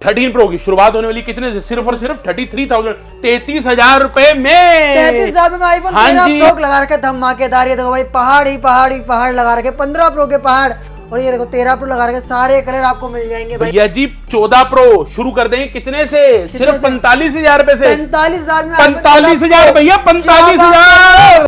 13 pro की शुरुआत होने वाली कितने से? सिर्फ और सिर्फ 33,000, 33,000 रुपए में। 33,000 में आईफोन 13 स्टॉक लगा रखे धमाकेदार। ये देखो भाई पहाड़ ही पहाड़ ही पहाड़ लगा रखे, 15 प्रो के पहाड़, और ये देखो 13 प्रो लगा रखे। सारे कलर आपको मिल जाएंगे भैया जी। 14 प्रो शुरू कर देंगे कितने से? सिर्फ 45,000 रुपए से। 45,000 में 45,000 भैया, 45,000।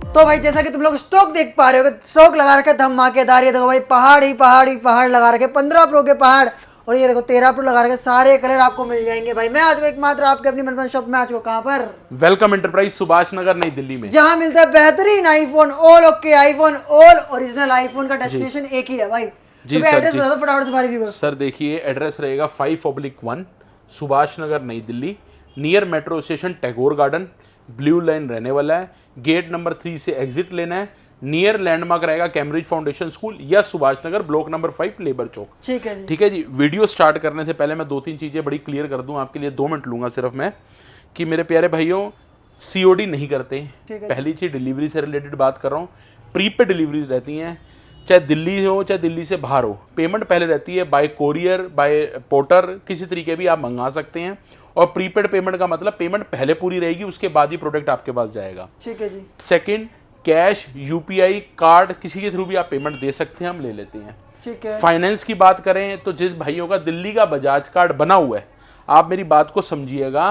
तो भाई जैसा कि तुम लोग स्टॉक देख पा रहे हो, स्टॉक लगा रखे धमाकेदार। ये देखो भाई पहाड़ ही पहाड़ ही पहाड़ लगा रखे, 15 प्रो के पहाड़, और ये देखो 13 प्रो लगा रखे। सारे कलर आपको मिल जाएंगे भाई। मैं आज को एकमात्र आपके अपनी मनपसंद शॉप में आज को कहां पर? वेलकम एंटरप्राइज, सुभाष नगर, नई दिल्ली में, जहां मिलता है बेहतरीन iPhone, all okay iPhone, all original iPhone का डेस्टिनेशन एक ही है भाई। जी तो एड्रेस बता दो फटाफट से हमारे व्यूअर्स। सर देखिए, एड्रेस रहेगा 5/1 सुभाष नगर, नई Delhi, near metro station Tagore garden. Blue line रहने वाला है, गेट नंबर 3 से एग्जिट लेना है। नियर लैंडमार्क रहेगा कैम्ब्रिज फाउंडेशन स्कूल या Subhash Nagar block number 5 labour चौक। ठीक है जी। ठीक है जी। वीडियो स्टार्ट करने से पहले मैं 2-3 चीज़ें बड़ी क्लियर कर दूं आपके लिए। 2 मिनट लूंगा सिर्फ मैं, कि मेरे प्यारे भाइयों COD नहीं करते। पहली चीज़ डिलीवरी से रिलेटेड बात कर रहा हूँ। प्रीपेड डिलीवरीज रहती हैं, चाहे दिल्ली हो चाहे दिल्ली से बाहर हो। पेमेंट पहले रहती है बाय कोरियर, बाय पोर्टर, किसी तरीके भी आप मंगा सकते हैं। और प्रीपेड पेमेंट का मतलब पेमेंट पहले पूरी रहेगी, उसके बाद ही प्रोडक्ट आपके पास जाएगा। ठीक है जी। सेकंड, कैश, UPI कार्ड, किसी के थ्रू भी आप पेमेंट दे सकते हैं, हम ले लेते हैं। ठीक है। फाइनेंस की बात करें तो जिस भाइयों का दिल्ली का बजाज कार्ड बना हुआ है, आप मेरी बात को समझिएगा,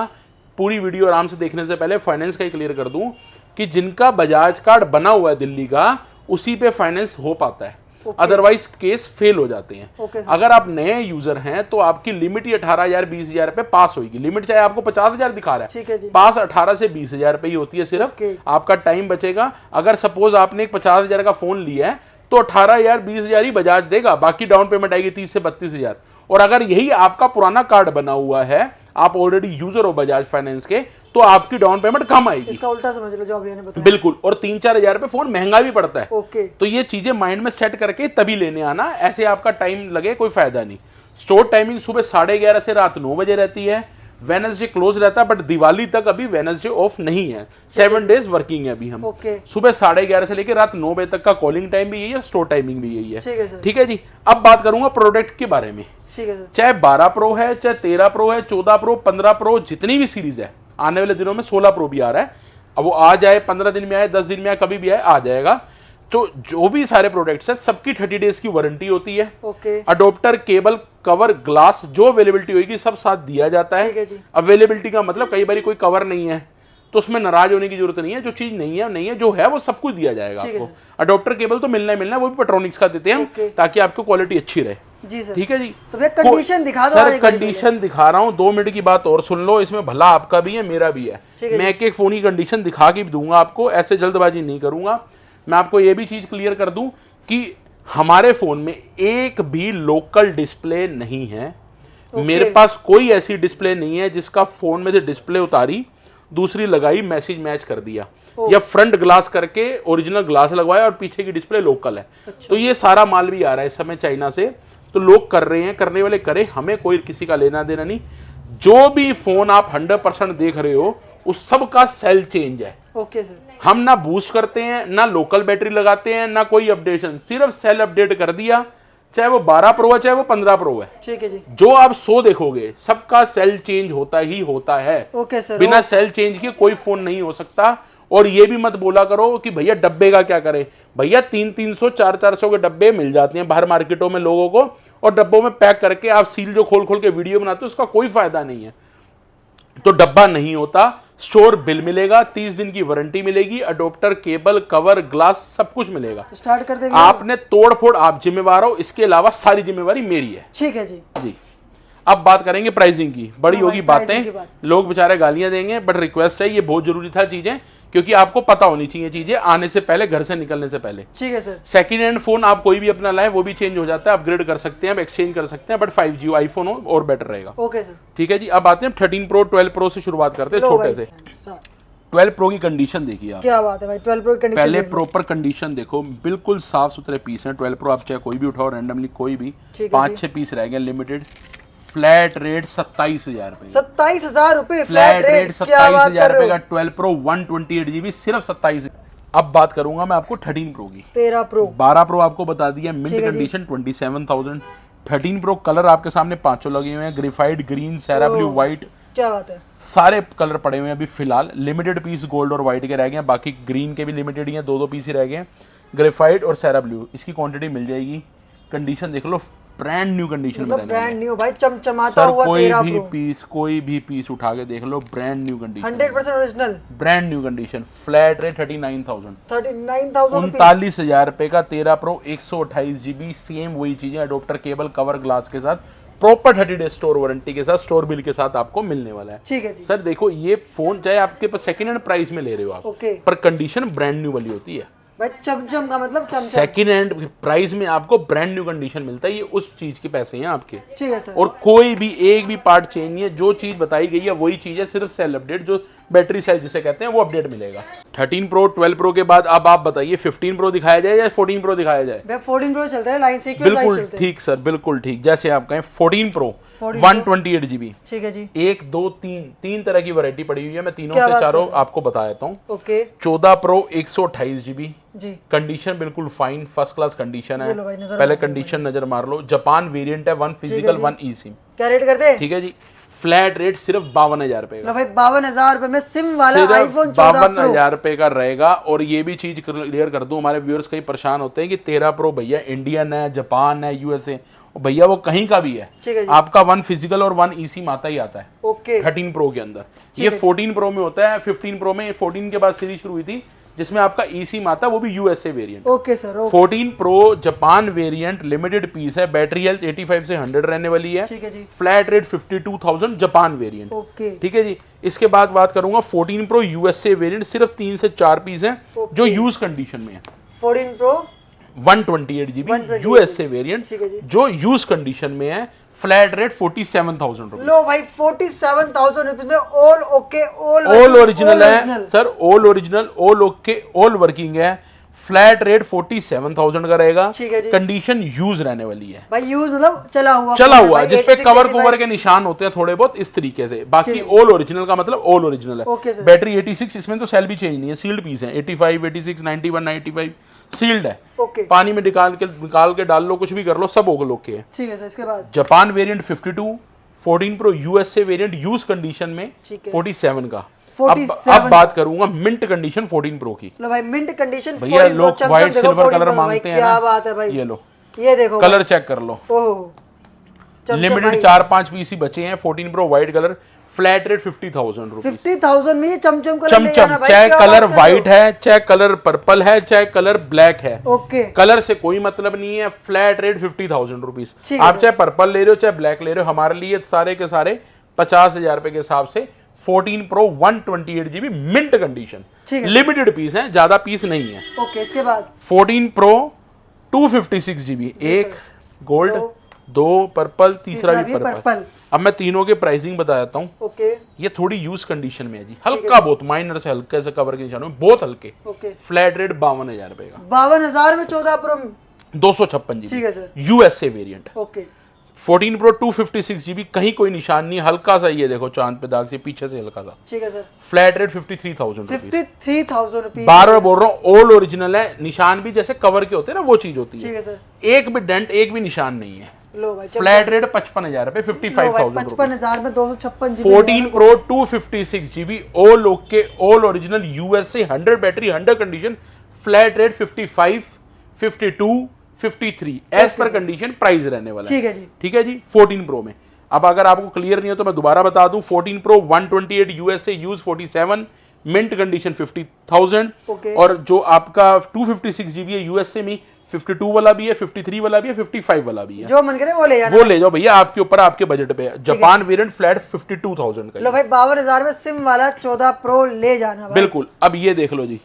पूरी वीडियो आराम से देखने से पहले फाइनेंस का ही क्लियर कर दूं कि जिनका बजाज कार्ड बना हुआ है दिल्ली का, उसी पे फाइनेंस हो पाता है। अदरवाइज केस फेल हो जाते हैं। अगर आप नए यूजर हैं तो आपकी लिमिट ही 18,000 20,000 पे पास होगी। लिमिट चाहे आपको 50,000 दिखा रहा है, पास 18 से 20,000 पे ही होती है सिर्फ। आपका टाइम बचेगा। अगर सपोज आपने एक 50,000 का फोन लिया है तो 18,000 20,000 ही बजाज देगा, बाकी डाउन पेमेंट आएगी 30 से 32,000। और अगर यही आपका पुराना कार्ड बना हुआ है, आप ऑलरेडी यूजर हो बजाज फाइनेंस के, तो आपकी डाउन पेमेंट कम आएगी। इसका उल्टा समझ लो जो अभी मैंने बताया। बिल्कुल। और 3-4 हजार पे फोन महंगा भी पड़ता है। ओके। तो ये चीजें माइंड में सेट करके तभी लेने आना, ऐसे आपका टाइम लगे कोई फायदा नहीं। स्टोर टाइमिंग सुबह 11:30 से रात 9 बजे रहती है। वेडनेसडे क्लोज रहता है, बट दिवाली तक अभी वेडनेसडे ऑफ नहीं है। 7 डेज वर्किंग है अभी हम। सुबह 11:30 से लेकर रात 9 बजे तक का कॉलिंग टाइम भी यही है, स्टोर टाइमिंग भी यही है। ठीक है जी। अब बात करूंगा प्रोडक्ट के बारे में। चाहे 12 प्रो है, चाहे 13 प्रो है, 14 प्रो, 15 प्रो, जितनी भी सीरीज है, आने वाले दिनों में 16 प्रो भी आ रहा है। अब वो आ जाए, 15 दिन में आए, 10 दिन में आए, कभी भी आए, आ जाएगा। तो जो भी सारे प्रोडक्ट्स है, सबकी 30 डेज की वारंटी होती है। अडोप्टर, केबल, कवर, ग्लास, जो अवेलेबिलिटी होगी सब साथ दिया जाता है। अवेलेबिलिटी का मतलब कई बार कोई कवर नहीं है तो उसमें नाराज होने की जरूरत नहीं है। जो चीज नहीं है, जो है वो सब कुछ दिया जाएगा आपको। अडोप्टर केबल तो मिलना ही मिलना है, वो भी पेट्रोनिक्स का देते हैं हम, ताकि आपको क्वालिटी अच्छी रहे। जी सर। ठीक है जी। तो कंडीशन दिखा दो। सर कंडीशन दिखा रहा हूँ, 2 मिनट की बात और सुन लो, इसमें भला आपका भी है मेरा भी है। मैं एक फोन की कंडीशन दिखा के भी दूंगा आपको, ऐसे जल्दबाजी नहीं करूंगा। मैं आपको ये भी चीज क्लियर कर दूं कि हमारे फोन में एक भी लोकल डिस्प्ले नहीं है। मेरे पास कोई ऐसी डिस्प्ले नहीं है जिसका फोन में से डिस्प्ले उतारी, दूसरी लगाई, मैसेज मैच कर दिया, या फ्रंट ग्लास करके ओरिजिनल ग्लास लगवाया और पीछे की डिस्प्ले लोकल है। तो ये सारा माल भी आ रहा है इस समय चाइना से। तो लोग कर रहे हैं, करने वाले करें, हमें कोई किसी का लेना देना नहीं। जो भी फोन आप 100% देख रहे हो, उस सब का सेल चेंज है। Okay sir. हम ना बूस्ट करते हैं, ना लोकल बैटरी लगाते हैं, ना कोई अपडेशन, सिर्फ सेल अपडेट कर दिया। चाहे वो 12 प्रो है, चाहे वो 15 प्रो है। ठीक है जी। जो आप 100 देखोगे, सबका सेल चेंज होता ही होता है। Okay sir. बिना सेल चेंज के कोई फोन नहीं हो सकता। और ये भी मत बोला करो कि भैया डब्बे का क्या करें। भैया 300-300, 400-400 के डब्बे मिल जाते हैं बाहर मार्केटों में लोगों को, और डब्बों में पैक करके आप सील जो खोल खोल के वीडियो बनाते हो, उसका कोई फायदा नहीं है। तो डब्बा नहीं होता, स्टोर बिल मिलेगा, 30 दिन की वारंटी मिलेगी, अडोप्टर, केबल, कवर, ग्लास, सब कुछ मिलेगा। स्टार्ट कर दे। आपने तोड़ फोड़ आप जिम्मेवार हो, इसके अलावा सारी जिम्मेवारी मेरी है। ठीक है जी। जी। अब बात करेंगे प्राइसिंग की। बड़ी होगी बातें, लोग बेचारे गालियां देंगे, बट रिक्वेस्ट है, ये बहुत जरूरी था चीजें, क्योंकि आपको पता होनी चाहिए चीजें आने से पहले, घर से निकलने से पहले। ठीक है सर। सेकंड हैंड फोन आप कोई भी अपना लाए, वो भी चेंज हो जाता है, अपग्रेड कर सकते हैं, आप एक्सचेंज कर सकते हैं, बट 5G आईफोन हो और बेटर रहेगा। Okay sir. ठीक है जी। अब आते हैं 13 प्रो 12 प्रो से शुरुआत करते हैं, छोटे से। 12 प्रो की कंडीशन देखिए आप। क्या बात है भाई, 12 प्रो की कंडीशन पहले प्रॉपर कंडीशन देखो, बिल्कुल साफ सुथरे पीस हैं। 12 प्रो आप चाहे कोई भी उठाओ रैंडमली, कोई भी 5-6 पीस रह गए लिमिटेड। फ्लैट रेट 27,000 रुपए, 27,000 रुपए फ्लैट रेट 27,000 रुपए का 12 प्रो 128 GB सिर्फ 27। अब बात करूंगा मैं आपको 13 प्रो की। 13 प्रो 12 प्रो आपको बता दिया मिंट कंडीशन 27,000। 13 प्रो कलर आपके सामने पांचों लगे हुए हैं, ग्रेफाइट ग्रीन, सैरा ब्लू, व्हाइट, क्या बात है, सारे कलर पड़े हुए हैं अभी फिलहाल। लिमिटेड पीस गोल्ड और व्हाइट के रह गए हैं, बाकी ग्रीन के भी लिमिटेड ही हैं, दो पीस ही रह गए हैं। ग्रेफाइट और सैरा ब्लू इसकी क्वांटिटी मिल जाएगी। कंडीशन देख लो, ब्रांड न्यू कंडीशन में मतलब ब्रांड न्यू भाई, चमचमाता सर। हुआ 13 प्रो। कोई भी पीस उठा के देख लो, brand new condition, 100% original, brand new condition. Flat rate 39,000, 39,000 39,000 रुपए का 13 प्रो 128 GB। सेम वही चीजें, अडोप्टर केबल, कवर ग्लास के साथ, प्रॉपर 30 डे स्टोर वारंटी के साथ, स्टोर बिल के साथ आपको मिलने वाला है। ठीक है जी। सर देखो, ये फोन चाहे आपके पास सेकंड हैंड प्राइस में ले रहे हो आप, ओके, पर कंडीशन ब्रांड न्यू वाली होती है भाई। चमचम का मतलब चमचम, सेकंड हैंड प्राइस में आपको ब्रांड न्यू कंडीशन मिलता है। ये उस चीज के पैसे हैं आपके। ठीक है सर। और कोई भी एक भी पार्ट चेंज नहीं है, जो चीज बताई गई है वही चीज है, सिर्फ सेल अपडेट, जो बैटरी साइज जिसे कहते हैं वो अपडेट मिलेगा। 13 प्रो 12 प्रो के बाद अब आप बताइए 15 प्रो दिखाया जाए या 14 प्रो दिखाया जाए? 14 प्रो चलता है, लाइन सीक्वेंस लाइन बिल्कुल चलते हैं। ठीक सर, बिल्कुल ठीक। जैसे आप कहें 14 प्रो 128 GB। ठीक है जी। 1 2 3 तरह की वैरायटी पड़ी हुई है, मैं तीनों से चारों आपको बता देता हूँ। ओके। 14 प्रो 128 GB जी। कंडीशन बिल्कुल फाइन, फर्स्ट क्लास कंडीशन है। लो भाई, नजर पहले कंडीशन नजर मार लो। जापान वेरिएंट है, 1 फिजिकल 1 ई सिम। क्या रेट करते हैं? ठीक है जी। फ्लैट रेट सिर्फ 52,000 रुपए का। लो भाई, 52,000 रुपए में सिम वाला आईफोन 14 प्रो 52,000 रुपए का रहेगा। और ये भी चीज क्लियर कर दूं, हमारे व्यूअर्स कई परेशान होते हैं कि 13 प्रो भैया इंडियन है, जापान है, यूएसए, भैया वो कहीं का भी है, ठीक है जी। आपका 1 फिजिकल और 1 ई सिम आता ही आता है ओके। 13 प्रो के अंदर। ये 14 प्रो में होता है। 15 प्रो में 14 के बाद सीरीज शुरू हुई थी जिसमें आपका ई सिम आता है, वो भी USA variant. Okay sir. 14 Pro Japan variant limited piece है, बैटरी हेल्थ 85 से 100 रहने वाली है। ठीक है जी। Flat rate 52,000 Japan variant. Okay. ठीक है जी। इसके बाद बात करूंगा 14 प्रो यूएसए वेरिएंट, सिर्फ 3 से 4 पीस हैं जो यूज कंडीशन में है। 14 प्रो 128 GB यूएसए वेरिएंट ठीक है जी। जो यूज कंडीशन में है। फ्लैट रेट 47,000 रुपए। लो भाई, 47,000 रुपीज में ऑल ओके, ऑल ओरिजिनल है sir, all original, all okay, all working है। फ्लैट रेट 47,000 का रहेगा। ठीक है जी। कंडीशन यूज रहने वाली है भाई, यूज मतलब चला हुआ जिसपे कवर कवर के निशान होते हैं थोड़े बहुत इस तरीके से। बाकी ऑल ओरिजिनल का मतलब ऑल ओरिजिनल ओके है। सर। बैटरी 86, इसमें तो सेल भी चेंज नहीं है, सील्ड पीस है। 85, 86, 91, 95 सील्ड है। ओके। पानी में निकाल के डाल लो, कुछ भी कर लो, सब ओके है। ठीक है सर। इसके बाद Japan variant 52, 14 pro USA variant use condition में ठीक है। 47 का। 47 अब बात करूंगा मिंट कंडीशन 14 प्रो की। लो भाई, मिंट कंडीशन भैया लोग व्हाइट सिल्वर कलर मांगते हैं क्या ना, बात है भाई। ये लो ये देखो कलर चेक कर लो। ओह, लिमिटेड 4-5 पीस ही बचे हैं। 14 pro white colour, flat rate 50,000 rupees. 50,000 में ये चमचम कलर ले चमचम, जाना भाई, चाहे क्या कलर बात कर रहे व्हाइट है, चाहे कलर पर्पल है, चाहे कलर ब्लैक है, हो? ओके। कलर से कोई मतलब नहीं है। Flat rate 50,000 rupees. ठीक है आप चाहे पर्पल ले रहे हो, चाहे ब्लैक ले रहे हो, हमारे लिए सारे के सारे 50,000 रुपए के हिसाब से 14 प्रो 128 GB मिंट कंडीशन। ठीक है। लिमिटेड पीस है, ज्यादा पीस नहीं है। ओके। इसके बाद 14 प्रो 256 GB, एक गोल्ड, दो पर्पल, तीसरा भी पर्पल। अब मैं तीनों के प्राइसिंग बता देता हूँ। ओके। ये थोड़ी यूज कंडीशन में है जी, हल्का बहुत माइनर से हल्के से कवर के निशानों में, बहुत हल्के। ओके। फ्लैट रेट 52,000 रुपए का। 52,000 में 14 प्रो 256 ठीक है GB sir. USA variant. Okay. 14 pro 256 GB, कहीं कोई निशान नहीं, हल्का सा, ये देखो चांद पे दाग से पीछे से हल्का सा। ठीक है सर। Flat rate 53,000 rupees. 53,000 रुपीज। बार बार बोल रहा हूँ, ऑल ओरिजिनल है। निशान भी जैसे कवर के होते हैं ना, वो चीज होती ठीक है। है सर। एक भी डेंट, एक भी निशान नहीं है। लो भाई, फ्लैट रेट 55,000 रुपए, 55,000 रुपीज। 55,000 में 256 GB 14 pro 256 GB all okay, all original USA, 100 battery, 100 condition. Flat rate 55, 52, 53 as per condition price रहने वाला है। ठीक है जी। ठीक है जी। 14 प्रो में अब अगर आपको क्लियर नहीं हो तो मैं दोबारा बता दूं। 14 pro 128 USA use 47, mint condition 50,000। Okay. और जो आपका 256 GB है यूएसए में, 52 वाला भी है, 53 वाला भी है, 55 वाला भी है। जो मन करे वो ले जाना, वो ले जाओ भैया, आपके ऊपर, आपके बजट पे है। जापान वेरिएंट फ्लैट 52,000 का। लो भाई, 52,000 में सिम वाला 14 प्रो ले जाना भाई। बिल्कुल। अब ये देख लो जी,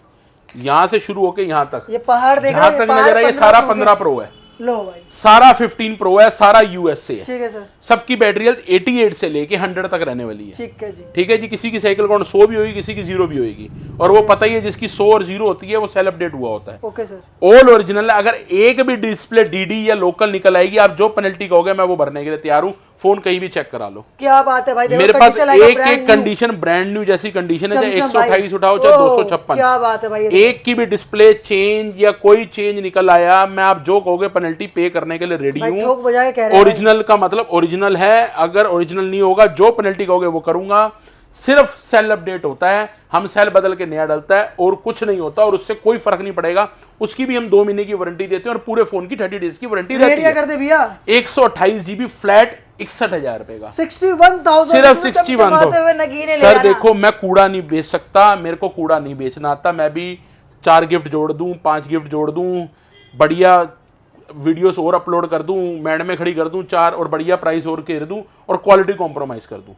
यहाँ से शुरू होके यहाँ तक, ये पहाड़ देख रहे जहां हो, तक पहाड़ नजर है, ये 15 सारा प्रो 15 प्रो है। लो भाई, सारा 15 प्रो है, सारा यूएसए है। ठीक है सर। सबकी बैटरी हेल्थ 88 से लेके 100 तक रहने वाली है। ठीक है जी। ठीक है जी। किसी की साइकिल काउंट 100 भी होगी, किसी की 0 भी होगी। और वो पता ही है, जिसकी 100 और 0 होती है वो सेल अपडेट हुआ होता है। Okay sir. ऑल ओरिजिनल है। अगर एक भी डिस्प्ले डीडी या लोकल निकल आएगी, आप जो पेनल्टी कहोगे मैं वो भरने के लिए तैयार हूं। फोन कहीं भी चेक करा लो। क्या बात है भाई, देखो मेरे पास condition आएगा एक brand एक new। कंडीशन ब्रांड न्यू जैसी कंडीशन है, चाहे चमचम भाई। 128 उठाओ चाहे ओह, 256, क्या बात है भाई, ये एक की भी डिस्प्ले चेंज या कोई चेंज निकल आया, मैं आप जो कहोगे पेनल्टी पे करने के लिए रेडी भाई हूँ। ठोक बजा के कह रहे हैं भाई। ओरिजिनल का मतलब ओरिजिनल है, अगर ओरिजिनल नहीं होगा जो पेनल्टी कहोगे वो करूंगा। सिर्फ सेल अपडेट होता है, हम सेल बदल के नया डलता है और कुछ नहीं होता, और उससे कोई फर्क नहीं पड़ेगा। उसकी भी हम 2 महीने की वारंटी देते हैं और पूरे फोन की 30 डेज की वारंटी रेट रहती क्या है। करते भैया? 128 GB फ्लैट 61,000 रुपए का, 61,000 सिर्फ रुपए 61,000। हुए नगीने ले सर जाना। देखो, मैं कूड़ा नहीं बेच सकता, मेरे को कूड़ा नहीं बेचना आता। मैं भी 4 गिफ्ट जोड़ दूं, 5 गिफ्ट जोड़ दूं, बढ़िया वीडियोस और अपलोड कर दूं, मैड में खड़ी कर दूं 4, और बढ़िया प्राइस और कर दूं और क्वालिटी कॉम्प्रोमाइज कर दूं।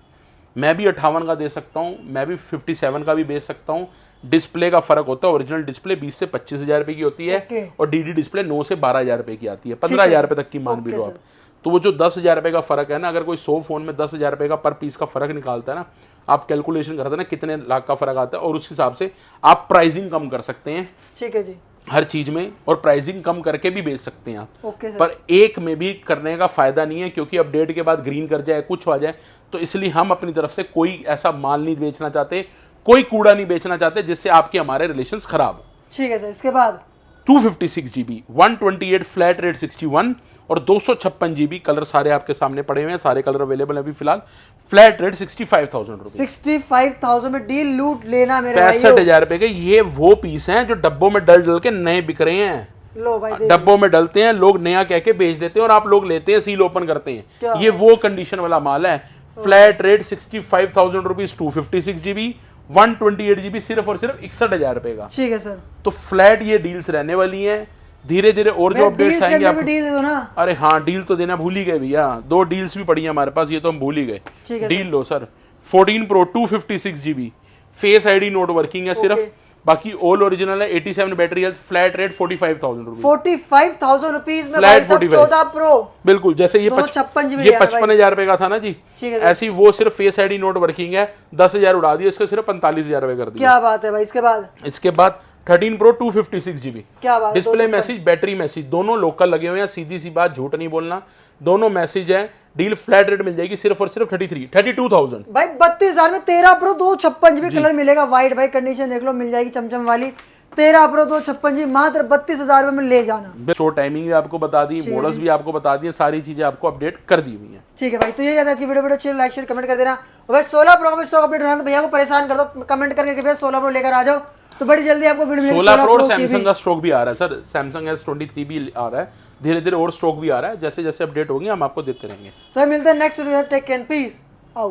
मैं भी 58 का दे सकता हूं, मैं भी 57 का भी बेच सकता हूं। डिस्प्ले का फर्क होता है, ओरिजिनल डिस्प्ले 20 से 25,000 रुपए की होती है ओके। और डीडी डिस्प्ले 9 से 12,000 रुपए की आती है, 15,000 रुपए तक की मान भी लो आप। तो वो जो 10,000 रुपए का फर्क है ना, अगर कोई 100 फोन में 10,000 रुपए का पर पीस का फर्क निकालता है ना, आप कैलकुलेशन करते हैं ना कितने लाख का फर्क आता है, और उस हिसाब से आप प्राइसिंग कम कर सकते हैं ठीक है जी। हर चीज में, और प्राइसिंग कम करके भी बेच सकते हैं आप। Okay sir. पर एक में भी करने का फायदा नहीं है, क्योंकि अपडेट के बाद ग्रीन कर जाए, कुछ हो जाए, तो इसलिए हम अपनी तरफ से कोई ऐसा माल नहीं बेचना चाहते, कोई कूड़ा नहीं बेचना चाहते जिससे आपके हमारे रिलेशंस खराब हो। ठीक है सर, इसके बाद 256 GB 128 फ्लैट रेट 61 और 256 GB कलर सारे आपके सामने पड़े हुए हैं, सारे कलर अवेलेबल है अभी फिलहाल। फ्लैट रेट 65,000 रुपए, 65,000 में डील लूट लेना मेरे भाई। 65,000 रुपए के ये वो पीस हैं जो डब्बों में डल डल के नए बिक रहे हैं। लो भाई देख। डब्बों में डलते हैं, लोग नया कह के बेच देते हैं और आप लोग लेते हैं, सील ओपन करते क्या? हैं। ये वो कंडीशन वाला माल है। Flat rate 65,000 rupees 256 GB 128 GB सिर्फ और सिर्फ 61,000 रुपए का। ठीक है सर। तो फ्लैट ये डील्स रहने वाली हैं, धीरे धीरे और जो अपडेट्स आएंगे आप डील दे दो ना। अरे हाँ, डील तो देना भूल ही गए भैया, 2 डील्स भी पड़ी हैं हमारे पास, ये तो हम भूल ही गए। ठीक है डील लो sir, 14 Pro 256 GB face ID not working है सिर्फ, बाकी ऑल ओरिजिनल है। 87 battery health, flat rate 45,000 rupees, 45,000 rupees में Flat भाई साहब 45। 14 प्रो। बिल्कुल जैसे ये 256 GB ये लिया है 55,000 रुपए का था ना जी, ठीक है सर। ऐसी वो सिर्फ फेस आईडी नोट वर्किंग है, 10,000 उड़ा दिया, इसको सिर्फ 45,000 रुपए कर दिया। क्या बात है भाई, इसके बाद इसके बाद 13 Pro 256 GB, क्या बात है, डिस्प्ले 256 मैसेज बैटरी मैसेज दोनों लोकल लगे हुए हैं, सीधी सी बात, झूठ नहीं बोलना, दोनों मैसेज है। डील फ्लैट रेट मिल जाएगी सिर्फ और सिर्फ 32,000 भाई 32,000 में 13 प्रो 256 GB कलर मिलेगा, वाइट भाई कंडीशन देख लो, मिल जाएगी चमचम वाली। 13 प्रो 256 GB मात्र 32,000 में ले जाना। शो टाइमिंग भी आपको बता दी, मॉडल्स भी आपको बता दिए, सारी चीजें आपको अपडेट कर दी हुई हैं। ठीक है भाई, तो ये रहता है कि वीडियो अच्छी लाइक शेयर कमेंट कर देना। और भाई 16 प्रो में स्टॉक अपडेट होना तो भैया को परेशान कर दो कमेंट करके कि भैया 16 प्रो लेकर आ जाओ, तो बड़ी जल्दी आपको वीडियो मिलेगी 16 Pro और की भी। सैमसंग का स्टॉक भी आ रहा है सर, सैमसंग S23 भी आ रहा है, धीरे धीरे और स्टॉक भी आ रहा है, जैसे जैसे अपडेट होंगे हम आपको देते रहेंगे। तो मिलते हैं next video, take care, peace out.